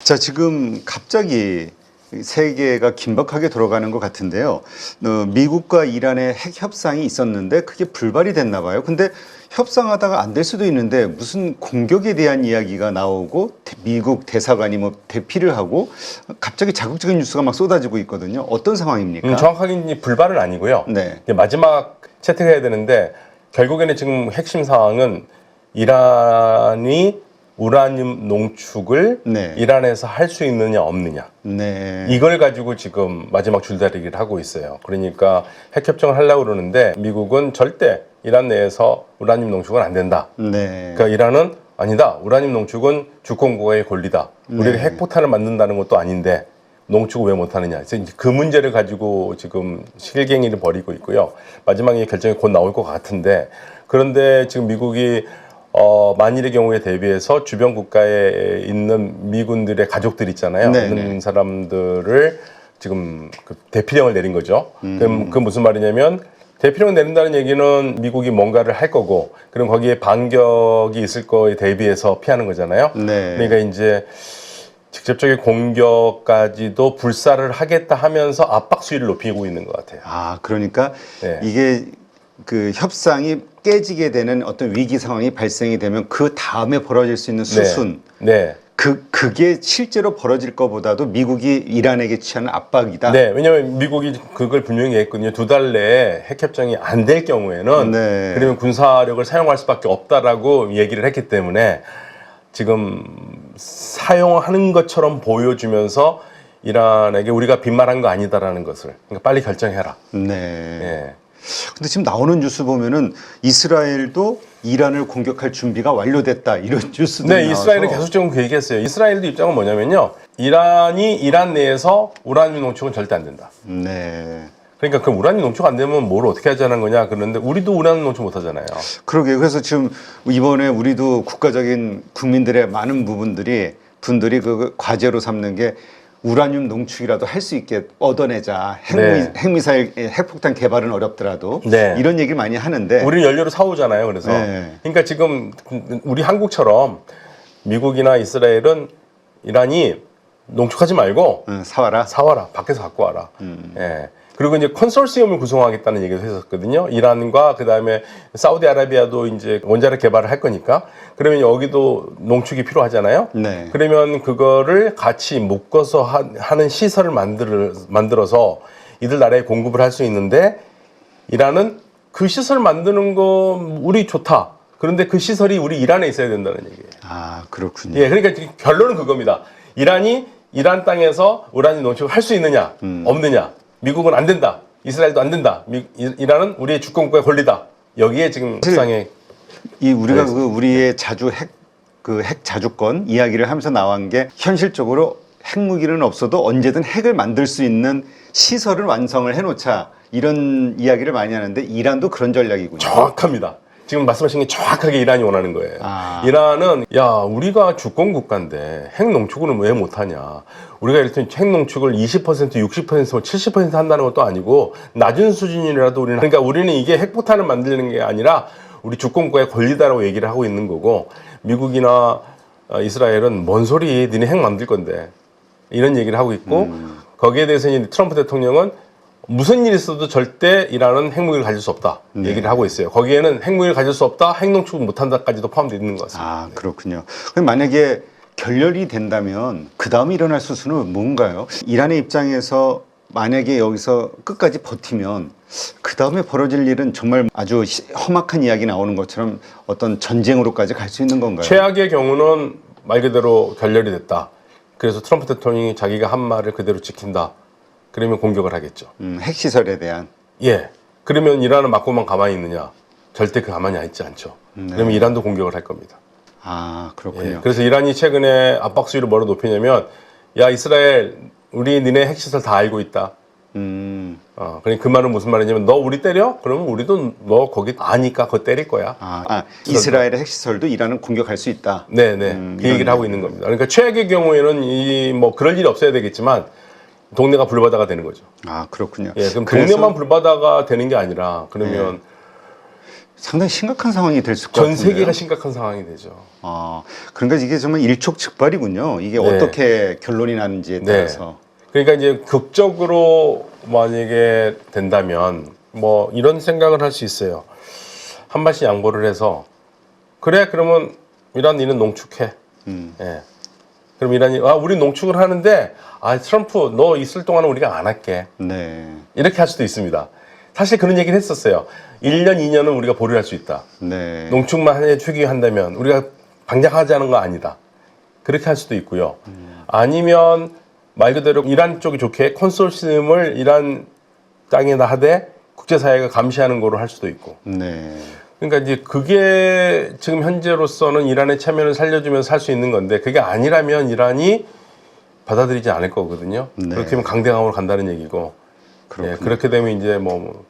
자, 지금 갑자기 세계가 긴박하게 돌아가는 것 같은데요. 미국과 이란의 핵 협상이 있었는데 그게 불발이 됐나 봐요. 근데 협상하다가 안 될 수도 있는데 무슨 공격에 대한 이야기가 나오고 미국 대사관이 뭐 대피를 하고 갑자기 자극적인 뉴스가 막 쏟아지고 있거든요. 어떤 상황입니까? 정확하게 불발은 아니고요. 네. 마지막 채택해야 되는데 결국에는 지금 핵심 사항은 이란이 우라늄 농축을 네. 이란에서 할 수 있느냐 없느냐 네. 이걸 가지고 지금 마지막 줄다리기를 하고 있어요. 그러니까 핵협정을 하려고 그러는데 미국은 절대 이란 내에서 우라늄 농축은 안 된다. 네. 그러니까 이란은 아니다. 우라늄 농축은 주권국가의 권리다. 우리가 네. 핵폭탄을 만든다는 것도 아닌데 농축을 왜 못하느냐. 그래서 이제 그 문제를 가지고 지금 실갱이를 벌이고 있고요. 마지막에 결정이 곧 나올 것 같은데 그런데 지금 미국이 만일의 경우에 대비해서 주변 국가에 있는 미군들의 가족들 있잖아요. 그런 사람들을 지금 그 대피령을 내린 거죠. 그럼 그 무슨 말이냐면 대피령을 내린다는 얘기는 미국이 뭔가를 할 거고 그럼 거기에 반격이 있을 거에 대비해서 피하는 거잖아요. 네. 그러니까 이제 직접적인 공격까지도 불사를 하겠다 하면서 압박 수위를 높이고 있는 것 같아요. 아, 그러니까 네. 이게 그 협상이 깨지게 되는 어떤 위기 상황이 발생이 되면 그 다음에 벌어질 수 있는 수순. 네. 그게 실제로 벌어질 것보다도 미국이 이란에게 취하는 압박이다. 네, 왜냐하면 미국이 그걸 분명히 했거든요. 2달 내에 핵협정이 안 될 경우에는 네. 그러면 군사력을 사용할 수밖에 없다라고 얘기를 했기 때문에 지금 사용하는 것처럼 보여주면서 이란에게 우리가 빈말한 거 아니다라는 것을 그러니까 빨리 결정해라. 네. 네. 근데 지금 나오는 뉴스 보면은 이스라엘도 이란을 공격할 준비가 완료됐다 이런 뉴스도 네, 나와서. 이스라엘은 계속적으로 그 얘기했어요. 이스라엘도 입장은 뭐냐면요, 이란이 이란 내에서 우라늄 농축은 절대 안 된다. 네. 그러니까 그 우라늄 농축 안 되면 뭘 어떻게 하자는 거냐 그러는데 우리도 우라늄 농축 못 하잖아요. 그러게요. 그래서 지금 이번에 우리도 국가적인 국민들의 많은 분들이 그 과제로 삼는 게 우라늄 농축이라도 할 수 있게 얻어내자. 핵미사일, 핵폭탄 개발은 어렵더라도 네. 이런 얘기를 많이 하는데. 우리는 연료를 사오잖아요. 그래서 네. 그러니까 지금 우리 한국처럼 미국이나 이스라엘은 이란이 농축하지 말고 사와라. 밖에서 갖고 와라. 예. 그리고 이제 컨소시엄을 구성하겠다는 얘기도 했었거든요. 이란과 그다음에 사우디아라비아도 이제 원자력 개발을 할 거니까 그러면 여기도 농축이 필요하잖아요. 네. 그러면 그거를 같이 묶어서 하는 시설을 만들어서 이들 나라에 공급을 할 수 있는데 이란은 그 시설 만드는 거 우리 좋다. 그런데 그 시설이 우리 이란에 있어야 된다는 얘기예요. 아, 그렇군요. 예, 그러니까 결론은 그겁니다. 이란이 이란 땅에서 우라늄 농축을 할 수 있느냐, 없느냐. 미국은 안 된다. 이스라엘도 안 된다. 이란은 우리의 주권국가의 권리다. 여기에 지금 협상에 우리가 우리의 핵 자주권 이야기를 하면서 나온 게 현실적으로 핵무기는 없어도 언제든 핵을 만들 수 있는 시설을 완성을 해놓자 이런 이야기를 많이 하는데 이란도 그런 전략이군요. 정확합니다. 지금 말씀하신 게 정확하게 이란이 원하는 거예요. 이란은 야 우리가 주권 국가인데 핵 농축을 왜 못하냐. 우리가 이렇게 핵 농축을 20%, 60%, 70% 한다는 것도 아니고 낮은 수준이라도 우리는 그러니까 우리는 이게 핵폭탄을 만드는 게 아니라 우리 주권 국가의 권리다라고 얘기를 하고 있는 거고 미국이나 이스라엘은 뭔 소리 니네 핵 만들 건데 이런 얘기를 하고 있고 거기에 대해서 이제 트럼프 대통령은 무슨 일이 있어도 절대 이란은 핵무기를 가질 수 없다 얘기를 하고 있어요. 거기에는 핵무기를 가질 수 없다, 핵농축을 못한다까지도 포함되어 있는 것 같습니다. 아, 그렇군요. 그럼 만약에 결렬이 된다면 그 다음에 일어날 수순은 뭔가요? 이란의 입장에서 만약에 여기서 끝까지 버티면 그 다음에 벌어질 일은 정말 아주 험악한 이야기 나오는 것처럼 어떤 전쟁으로까지 갈 수 있는 건가요? 최악의 경우는 말 그대로 결렬이 됐다. 그래서 트럼프 대통령이 자기가 한 말을 그대로 지킨다. 그러면 공격을 하겠죠. 핵시설에 대한. 예. 그러면 이란은 맞고만 가만히 있느냐? 절대 그 가만히 있지 않죠. 그러면 이란도 공격을 할 겁니다. 아, 그렇군요. 예. 그래서 이란이 최근에 압박 수위를 뭐로 높이냐면 야 이스라엘 우리 니네 핵시설 다 알고 있다. 그러니까 그 말은 무슨 말이냐면 너 우리 때려? 그러면 우리도 너 거기 아니까 그거 때릴 거야. 이스라엘의 핵시설도 이란은 공격할 수 있다. 네네. 그 얘기를 하고 있는 겁니다. 그러니까 최악의 경우에는 뭐 그럴 일이 없어야 되겠지만 동네가 불바다가 되는 거죠. 아, 그렇군요. 예, 그럼 동네만 불바다가 되는 게 아니라 그러면 상당히 심각한 상황이 될 것 전 같은데요. 세계가 심각한 상황이 되죠. 그러니까 이게 정말 일촉즉발이군요. 이게 네. 어떻게 결론이 나는지에 따라서. 그러니까 이제 극적으로 만약에 된다면 뭐 이런 생각을 할 수 있어요. 한 발씩 양보를 해서 그래 그러면 이란 니는 농축해. 예. 그럼 이란이 우리 농축을 하는데 트럼프 너 있을 동안은 우리가 안 할게. 네. 이렇게 할 수도 있습니다. 사실 그런 얘기를 했었어요. 1년, 2년은 우리가 보류할 수 있다. 네. 농축만 해주기한다면 우리가 방장하자는 거 아니다. 그렇게 할 수도 있고요. 아니면 말 그대로 이란 쪽이 좋게 컨소시엄을 이란 땅에다 하되 국제사회가 감시하는 거로 할 수도 있고. 네. 그러니까 이제 그게 지금 현재로서는 이란의 체면을 살려주면서 할 수 있는 건데 그게 아니라면 이란이 받아들이지 않을 거거든요. 네. 그렇게 하면 강대강으로 간다는 얘기고. 예, 그렇게 되면 이제 뭐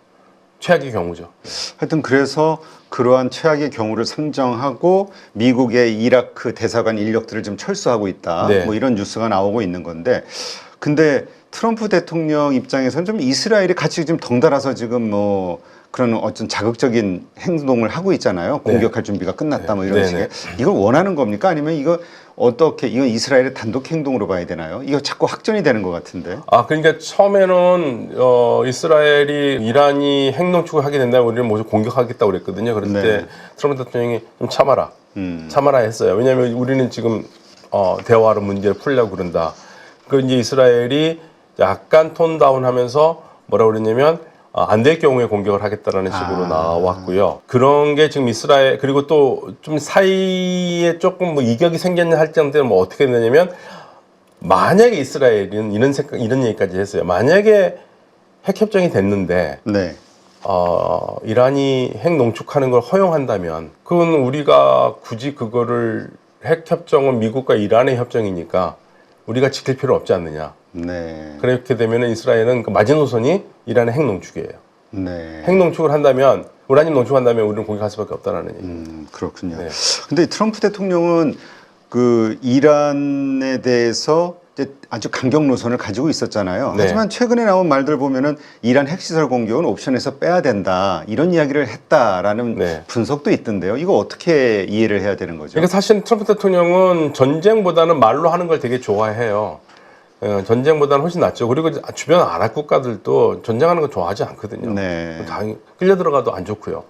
최악의 경우죠. 하여튼 그래서 그러한 최악의 경우를 상정하고 미국의 이라크 대사관 인력들을 좀 철수하고 있다. 네. 뭐 이런 뉴스가 나오고 있는 건데, 근데 트럼프 대통령 입장에서는 좀 이스라엘이 같이 지금 덩달아서 지금 뭐 그런 어떤 자극적인 행동을 하고 있잖아요. 공격할 준비가 끝났다 뭐 이런 네. 식의. 이걸 원하는 겁니까? 아니면 이거 어떻게 이건 이스라엘의 단독 행동으로 봐야 되나요? 이거 자꾸 확전이 되는 것 같은데. 그러니까 처음에는 이스라엘이 이란이 핵농축을 하게 된다면 우리는 모두 공격하겠다고 그랬거든요. 그럴 네. 때 트럼프 대통령이 좀 참아라. 참아라 했어요. 왜냐하면 우리는 지금 대화로 문제를 풀려고 그런다. 그 이제 이스라엘이 약간 톤 다운하면서 뭐라 그랬냐면 안 될 경우에 공격을 하겠다라는 식으로 나왔고요. 그런 게 지금 이스라엘 그리고 또 좀 사이에 조금 뭐 이격이 생겼냐 할 정도는 뭐 어떻게 되냐면 만약에 이스라엘은 이런 얘기까지 했어요. 만약에 핵 협정이 됐는데 네. 이란이 핵 농축하는 걸 허용한다면 그건 우리가 굳이 그거를 핵 협정은 미국과 이란의 협정이니까 우리가 지킬 필요 없지 않느냐. 네. 그렇게 되면 이스라엘은 그 마지노선이 이란의 핵 농축이에요. 네. 핵 농축을 한다면 우라늄 농축한다면 우리는 공격할 수밖에 없다라는 얘기. 그렇군요. 네. 근데 트럼프 대통령은 그 이란에 대해서 이제 아주 강경 노선을 가지고 있었잖아요. 네. 하지만 최근에 나온 말들 보면은 이란 핵시설 공격은 옵션에서 빼야 된다 이런 이야기를 했다라는 네. 분석도 있던데요. 이거 어떻게 이해를 해야 되는 거죠? 그러니까 사실 트럼프 대통령은 전쟁보다는 말로 하는 걸 되게 좋아해요. 전쟁보다는 훨씬 낫죠. 그리고 주변 아랍 국가들도 전쟁하는 거 좋아하지 않거든요. 네. 당연히 끌려 들어가도 안 좋고요.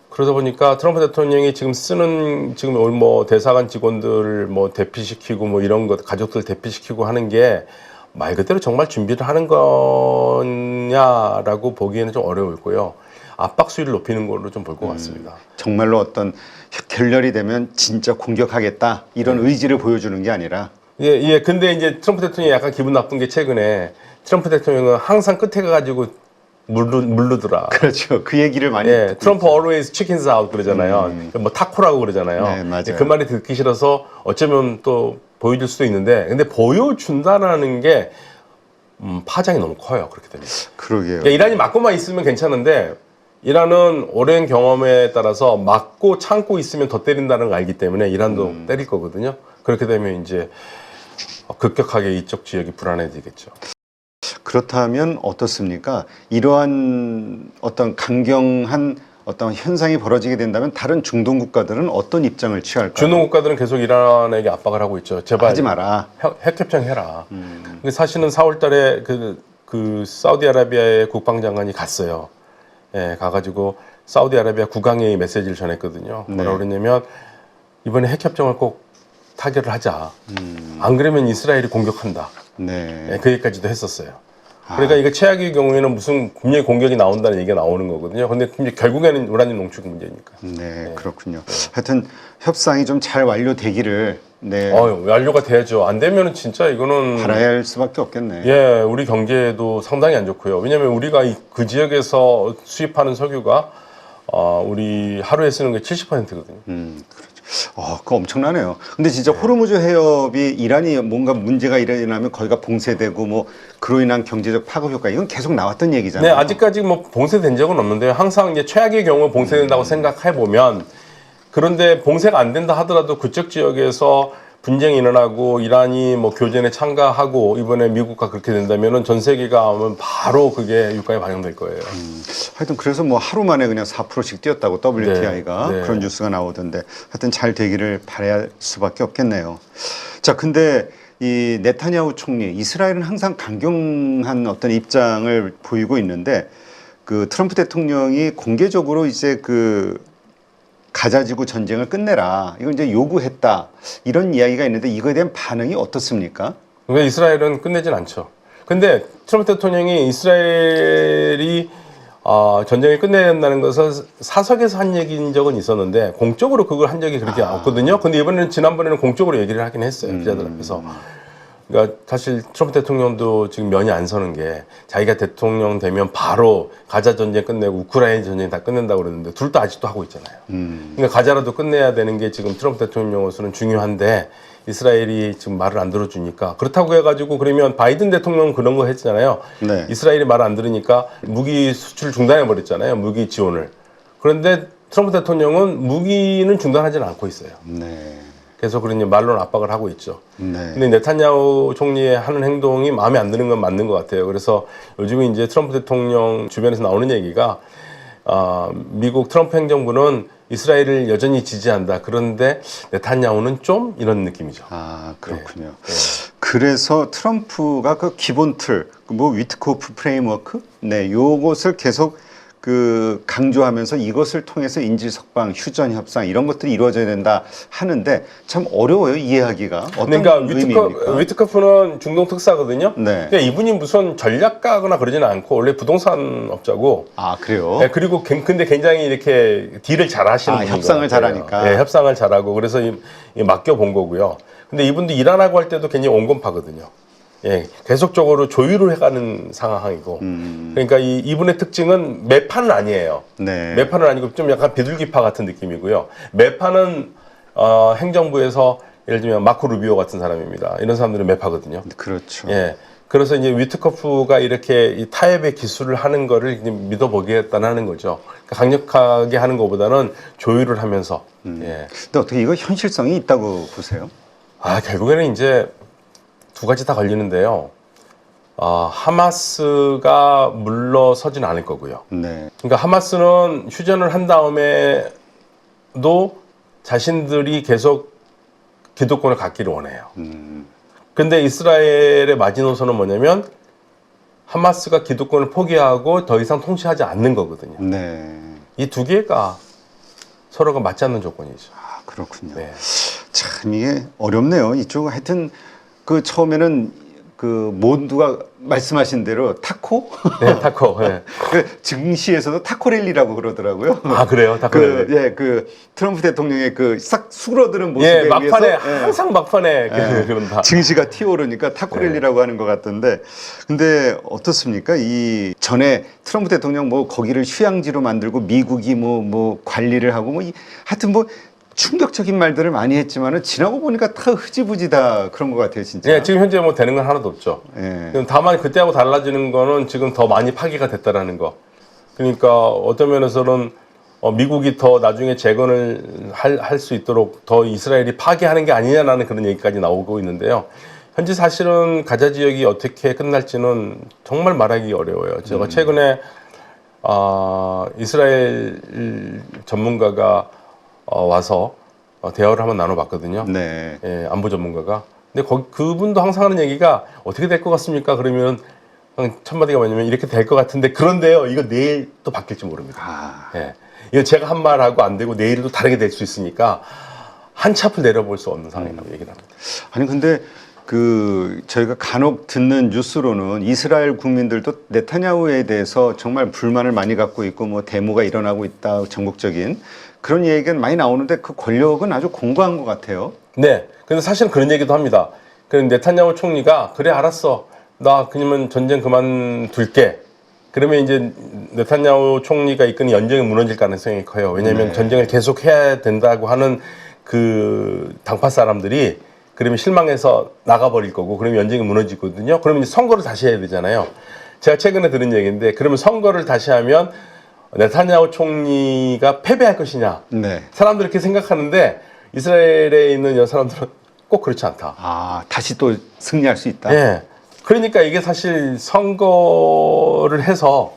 그러다 보니까 트럼프 대통령이 지금 쓰는 지금 뭐 대사관 직원들을 뭐 대피시키고 뭐 이런 것 가족들 대피시키고 하는 게 말 그대로 정말 준비를 하는 거냐라고 보기에는 좀 어려울고요. 압박 수위를 높이는 걸로 좀 볼 것 같습니다. 정말로 어떤 결렬이 되면 진짜 공격하겠다 이런 의지를 보여주는 게 아니라 예. 근데 이제 트럼프 대통령이 약간 기분 나쁜 게 최근에 트럼프 대통령은 항상 끝에 가가지고 물르더라. 그렇죠. 그 얘기를 많이 듣고 트럼프 있죠. always chickens out 그러잖아요. 뭐 타코라고 그러잖아요. 네, 맞아요. 그 말이 듣기 싫어서 어쩌면 또 보여줄 수도 있는데, 근데 보여준다라는 게 파장이 너무 커요. 그렇게 되면. 그러게요. 그러니까 이란이 막고만 있으면 괜찮은데 이란은 오랜 경험에 따라서 막고 참고 있으면 더 때린다는 걸 알기 때문에 이란도 때릴 거거든요. 그렇게 되면 이제 급격하게 이쪽 지역이 불안해지겠죠. 그렇다면 어떻습니까? 이러한 어떤 강경한 어떤 현상이 벌어지게 된다면 다른 중동 국가들은 어떤 입장을 취할까요? 중동 국가들은 계속 이란에게 압박을 하고 있죠. 제발 하지 마라. 핵 협정 해라. 근데 사실은 4월달에 그 사우디아라비아의 국방장관이 갔어요. 예, 가가지고 사우디아라비아 국왕의 메시지를 전했거든요. 네. 뭐라고 그랬냐면 이번에 핵 협정을 꼭 타결을 하자. 안 그러면 이스라엘이 공격한다. 네. 예, 그 얘기까지도 했었어요. 그러니까 이거 최악의 경우에는 무슨 분명히 공격이 나온다는 얘기가 나오는 거거든요. 근데 결국에는 우라늄 농축 문제니까. 네, 그렇군요. 하여튼 협상이 좀 잘 완료되기를 네, 완료가 돼야죠. 안 되면은 진짜 이거는 바라야 할 수밖에 없겠네. 예, 우리 경제도 상당히 안 좋고요. 왜냐하면 우리가 그 지역에서 수입하는 석유가 우리 하루에 쓰는 게 70%거든요. 그렇죠. 그거 엄청나네요. 근데 진짜 호르무즈 해협이 이란이 뭔가 문제가 일어나면 거기가 봉쇄되고 뭐 그로 인한 경제적 파급 효과 이건 계속 나왔던 네, 얘기잖아요. 아직까지 뭐 봉쇄된 적은 없는데요. 항상 이제 최악의 경우 봉쇄된다고 생각해 보면 그런데 봉쇄가 안 된다 하더라도 그쪽 지역에서 분쟁이 일어나고 이란이 뭐 교전에 참가하고 이번에 미국과 그렇게 된다면은 전 세계가 아마 바로 그게 유가에 반영될 거예요. 하여튼 그래서 뭐 하루 만에 그냥 4%씩 뛰었다고 WTI가 네. 그런 뉴스가 나오던데 하여튼 잘 되기를 바라야 수밖에 없겠네요. 자, 근데 이 네타냐후 총리, 이스라엘은 항상 강경한 어떤 입장을 보이고 있는데 그 트럼프 대통령이 공개적으로 이제 그 가자지구 전쟁을 끝내라 이걸 이제 요구했다 이런 이야기가 있는데 이거에 대한 반응이 어떻습니까? 그러니까 이스라엘은 끝내진 않죠. 근데 트럼프 대통령이 이스라엘이 전쟁을 끝내야 된다는 것은 사석에서 한 얘기인 적은 있었는데 공적으로 그걸 한 적이 그렇게 없거든요. 근데 이번에는 지난번에는 공적으로 얘기를 하긴 했어요. 기자들 앞에서. 그러니까 사실 트럼프 대통령도 지금 면이 안 서는 게 자기가 대통령 되면 바로 가자 전쟁 끝내고 우크라이나 전쟁 다 끝낸다고 그러는데 둘 다 아직도 하고 있잖아요. 그러니까 가자라도 끝내야 되는 게 지금 트럼프 대통령으로서는 중요한데 이스라엘이 지금 말을 안 들어주니까 그렇다고 해가지고 그러면 바이든 대통령은 그런 거 했잖아요. 네. 이스라엘이 말을 안 들으니까 무기 수출 중단해 버렸잖아요. 무기 지원을. 그런데 트럼프 대통령은 무기는 중단하지는 않고 있어요. 네. 계속 그런 말로는 압박을 하고 있죠. 네. 근데 네타냐후 총리의 하는 행동이 마음에 안 드는 건 맞는 것 같아요. 그래서 요즘에 이제 트럼프 대통령 주변에서 나오는 얘기가 미국 트럼프 행정부는 이스라엘을 여전히 지지한다. 그런데 네타냐후는 좀 이런 느낌이죠. 아, 그렇군요. 네. 그래서 트럼프가 그 기본 틀, 뭐 위트코프 프레임워크, 네, 요것을 계속 그 강조하면서 이것을 통해서 인질 석방, 휴전 협상 이런 것들이 이루어져야 된다 하는데 참 어려워요 이해하기가. 어떤 그러니까 의미입니까? 위트커프는 중동 특사거든요. 네. 그러니까 이분이 무슨 전략가거나 그러지는 않고 원래 부동산 업자고. 아, 그래요? 네, 그리고 근데 굉장히 이렇게 딜을 잘하시는 분인 협상을 것 같아요. 잘하니까. 네, 협상을 잘하고 그래서 맡겨 본 거고요. 근데 이분도 일하라고 할 때도 굉장히 온건파거든요. 예, 계속적으로 조율을 해가는 상황이고. 그러니까 이분의 특징은 매파는 아니에요. 네. 매파는 아니고 좀 약간 비둘기파 같은 느낌이고요. 매파는 행정부에서 예를 들면 마코 루비오 같은 사람입니다. 이런 사람들은 매파거든요. 그렇죠. 예. 그래서 이제 위트커프가 이렇게 이 타협의 기술을 하는 거를 믿어보겠다는 거죠. 그러니까 강력하게 하는 것보다는 조율을 하면서. 예. 근데 어떻게 이거 현실성이 있다고 보세요? 결국에는 이제 두 가지 다 걸리는데요. 하마스가 물러서진 않을 거고요. 네. 그러니까 하마스는 휴전을 한 다음에도 자신들이 계속 기득권을 갖기를 원해요. 근데 이스라엘의 마지노선은 뭐냐면 하마스가 기득권을 포기하고 더 이상 통치하지 않는 거거든요. 네. 이 두 개가 서로가 맞지 않는 조건이죠. 아, 그렇군요. 네. 참 이게 어렵네요. 이쪽 하여튼 그 처음에는 그 모두가 말씀하신 대로 타코? 네, 타코. 네. 그 증시에서도 타코랠리라고 그러더라고요. 아, 그래요? 타코랠리. 그 트럼프 대통령의 그 싹 수그러드는 모습에 예, 막판에 의해서 항상 막판에 그런다. 증시가 튀어오르니까 타코랠리라고 하는 것 같던데, 근데 어떻습니까? 이 전에 트럼프 대통령 뭐 거기를 휴양지로 만들고 미국이 뭐 관리를 하고 하여튼 뭐 충격적인 말들을 많이 했지만은 지나고 보니까 다 흐지부지다 그런 것 같아요, 진짜. 예, 지금 현재 뭐 되는 건 하나도 없죠. 예. 다만 그때하고 달라지는 거는 지금 더 많이 파기가 됐다라는 거. 그러니까 어떤 면에서는 미국이 더 나중에 재건을 할 수 있도록 더 이스라엘이 파괴하는 게 아니냐라는 그런 얘기까지 나오고 있는데요. 현재 사실은 가자 지역이 어떻게 끝날지는 정말 말하기 어려워요. 제가 최근에 이스라엘 전문가가 와서 대화를 한번 나눠봤거든요. 네. 예, 안보 전문가가. 근데 그분도 항상 하는 얘기가 어떻게 될 것 같습니까? 그러면 첫 마디가 뭐냐면 이렇게 될 것 같은데 그런데요, 이거 내일 또 바뀔지 모릅니다. 예, 이거 제가 한 말하고 안 되고 내일도 다르게 될 수 있으니까 한 치 앞을 내려볼 수 없는 상황이라고 얘기를 합니다. 아니 근데 그 저희가 간혹 듣는 뉴스로는 이스라엘 국민들도 네타냐후에 대해서 정말 불만을 많이 갖고 있고 뭐 데모가 일어나고 있다, 전국적인 그런 얘기가 많이 나오는데 그 권력은 아주 공고한 것 같아요. 네, 근데 사실은 그런 얘기도 합니다. 그런데 네타냐후 총리가 그래 알았어, 나 그러면 전쟁 그만둘게. 그러면 이제 네타냐후 총리가 이끄는 연정이 무너질 가능성이 커요. 왜냐하면 전쟁을 계속 해야 된다고 하는 그 당파 사람들이 그러면 실망해서 나가버릴 거고, 그러면 연정이 무너지거든요. 그러면 이제 선거를 다시 해야 되잖아요. 제가 최근에 들은 얘기인데, 그러면 선거를 다시 하면 네타냐후 총리가 패배할 것이냐. 네. 사람들이 이렇게 생각하는데 이스라엘에 있는 사람들은 꼭 그렇지 않다. 아, 다시 또 승리할 수 있다. 예. 그러니까 이게 사실 선거를 해서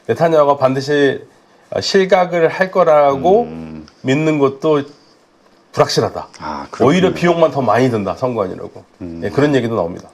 네타냐후가 반드시 실각을 할 거라고 믿는 것도 불확실하다. 아, 그렇군요. 오히려 비용만 더 많이 든다, 선거안이라고. 예, 그런 얘기도 나옵니다.